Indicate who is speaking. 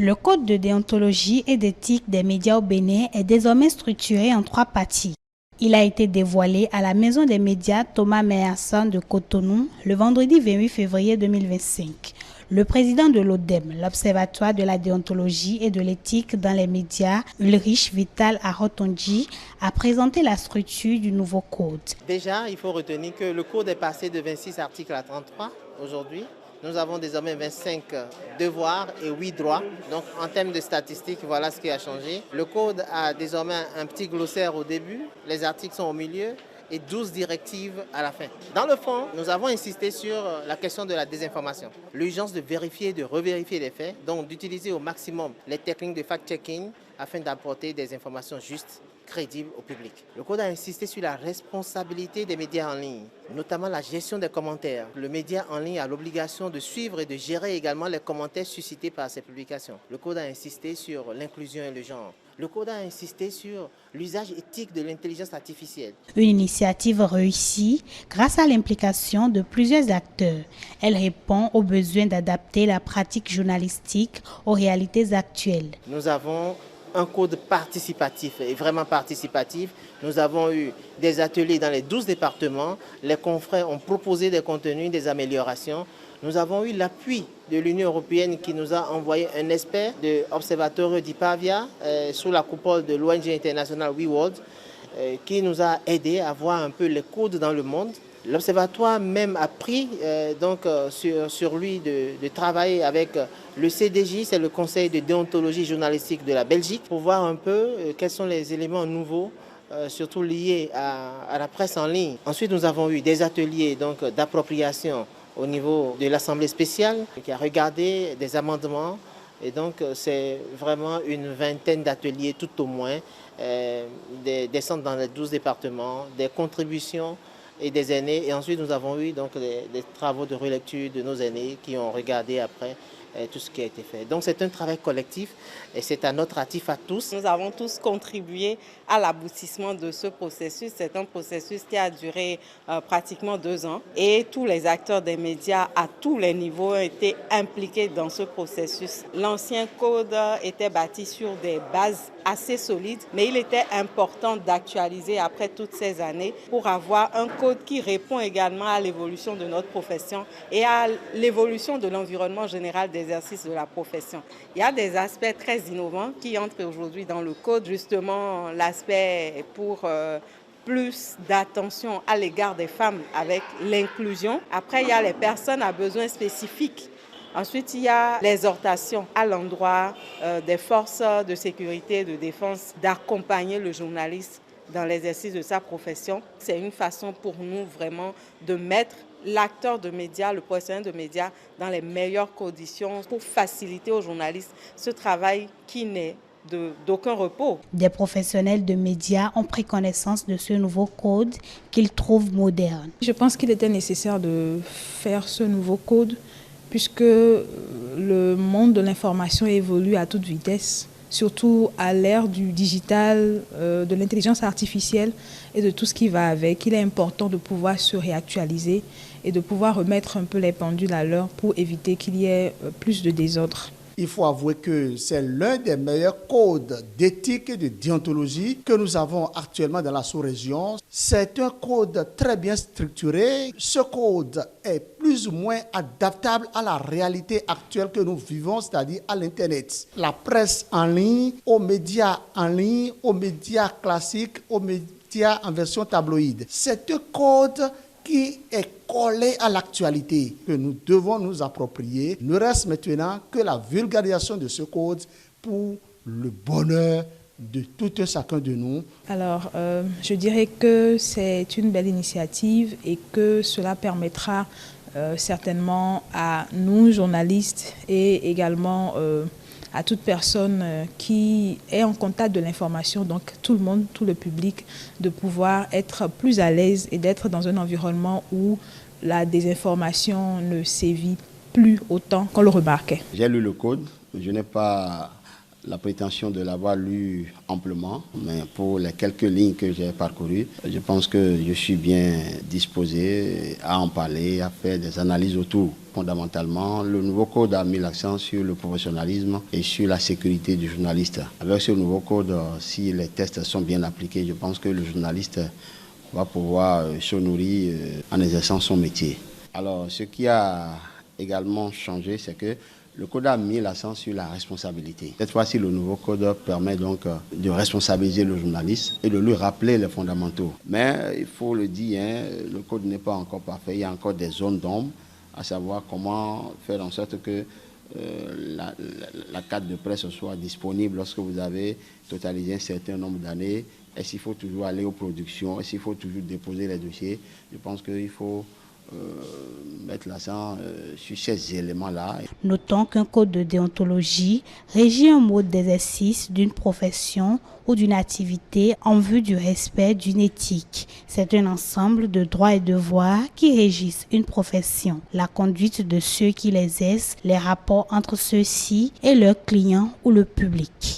Speaker 1: Le code de déontologie et d'éthique des médias au Bénin est désormais structuré en 3 parties. Il a été dévoilé à la Maison des médias Thomas Meyerson de Cotonou le vendredi 28 février 2025. Le président de l'ODEM, l'Observatoire de la déontologie et de l'éthique dans les médias, Ulrich Vital Arotonji, a présenté la structure du nouveau code.
Speaker 2: Déjà, il faut retenir que le code est passé de 26 articles à 33 aujourd'hui. Nous avons désormais 25 devoirs et 8 droits. Donc en termes de statistiques, voilà ce qui a changé. Le code a désormais un petit glossaire au début, les articles sont au milieu et 12 directives à la fin. Dans le fond, nous avons insisté sur la question de la désinformation. L'urgence de vérifier et de revérifier les faits, donc d'utiliser au maximum les techniques de fact-checking afin d'apporter des informations justes, crédible au public. Le code a insisté sur la responsabilité des médias en ligne, notamment la gestion des commentaires. Le média en ligne a l'obligation de suivre et de gérer également les commentaires suscités par ses publications. Le code a insisté sur l'inclusion et le genre. Le code a insisté sur l'usage éthique de l'intelligence artificielle.
Speaker 1: Une initiative réussie grâce à l'implication de plusieurs acteurs. Elle répond aux besoins d'adapter la pratique journalistique aux réalités actuelles.
Speaker 2: Nous avons un code participatif et vraiment participatif. Nous avons eu des ateliers dans les 12 départements. Les confrères ont proposé des contenus, des améliorations. Nous avons eu l'appui de l'Union européenne qui nous a envoyé un expert de l'Observatoire d'Ipavia sous la coupole de l'ONG internationale WeWorld qui nous a aidé à voir un peu les codes dans le monde. L'Observatoire même a pris sur lui de travailler avec le CDJ, c'est le Conseil de déontologie journalistique de la Belgique, pour voir un peu quels sont les éléments nouveaux, surtout liés à la presse en ligne. Ensuite, nous avons eu des ateliers d'appropriation au niveau de l'Assemblée spéciale qui a regardé des amendements. Et donc, c'est vraiment une vingtaine d'ateliers tout au moins, des centres dans les 12 départements, des contributions et des aînés. Et ensuite, nous avons eu des travaux de relecture de nos aînés qui ont regardé après tout ce qui a été fait. Donc c'est un travail collectif et c'est à notre actif à tous.
Speaker 3: Nous avons tous contribué à l'aboutissement de ce processus. C'est un processus qui a duré pratiquement 2 ans et tous les acteurs des médias à tous les niveaux ont été impliqués dans ce processus. L'ancien code était bâti sur des bases assez solides, mais il était important d'actualiser après toutes ces années pour avoir un code qui répond également à l'évolution de notre profession et à l'évolution de l'environnement général d'exercice de la profession. Il y a des aspects très innovants qui entrent aujourd'hui dans le code, justement l'aspect pour plus d'attention à l'égard des femmes avec l'inclusion. Après, il y a les personnes à besoins spécifiques. Ensuite, il y a l'exhortation à l'endroit des forces de sécurité et de défense d'accompagner le journaliste dans l'exercice de sa profession. C'est une façon pour nous vraiment de mettre l'acteur de médias, le professionnel de médias dans les meilleures conditions pour faciliter aux journalistes ce travail qui n'est d'aucun repos.
Speaker 1: Des professionnels de médias ont pris connaissance de ce nouveau code qu'ils trouvent moderne.
Speaker 4: Je pense qu'il était nécessaire de faire ce nouveau code puisque le monde de l'information évolue à toute vitesse, surtout à l'ère du digital, de l'intelligence artificielle et de tout ce qui va avec. Il est important de pouvoir se réactualiser et de pouvoir remettre un peu les pendules à l'heure pour éviter qu'il y ait plus de désordre.
Speaker 5: Il faut avouer que c'est l'un des meilleurs codes d'éthique et de déontologie que nous avons actuellement dans la sous-région. C'est un code très bien structuré. Ce code est plus ou moins adaptable à la réalité actuelle que nous vivons, c'est-à-dire à l'Internet. La presse en ligne, aux médias en ligne, aux médias classiques, aux médias en version tabloïde. C'est un code qui est collé à l'actualité, que nous devons nous approprier. Il ne reste maintenant que la vulgarisation de ce code pour le bonheur de tout un chacun de nous.
Speaker 4: Alors, je dirais que c'est une belle initiative et que cela permettra certainement à nous, journalistes, et également à toute personne qui est en contact de l'information, donc tout le monde, tout le public, de pouvoir être plus à l'aise et d'être dans un environnement où la désinformation ne sévit plus autant qu'on le remarquait.
Speaker 6: J'ai lu le code, je n'ai pas la prétention de l'avoir lu amplement, mais pour les quelques lignes que j'ai parcourues, je pense que je suis bien disposé à en parler, à faire des analyses autour. Fondamentalement, le nouveau code a mis l'accent sur le professionnalisme et sur la sécurité du journaliste. Avec ce nouveau code, si les tests sont bien appliqués, je pense que le journaliste va pouvoir se nourrir en exerçant son métier. Alors, ce qui a également changé, c'est que le code a mis l'accent sur la responsabilité. Cette fois-ci, le nouveau code permet donc de responsabiliser le journaliste et de lui rappeler les fondamentaux. Mais il faut le dire, le code n'est pas encore parfait. Il y a encore des zones d'ombre, à savoir comment faire en sorte que la carte de presse soit disponible lorsque vous avez totalisé un certain nombre d'années. Est-ce qu'il faut toujours aller aux productions? Est-ce qu'il faut toujours déposer les dossiers? Je pense qu'il faut mettre l'accent sur ces éléments-là.
Speaker 1: Notons qu'un code de déontologie régit un mode d'exercice d'une profession ou d'une activité en vue du respect d'une éthique. C'est un ensemble de droits et devoirs qui régissent une profession, la conduite de ceux qui l'exercent, les rapports entre ceux-ci et leurs clients ou le public.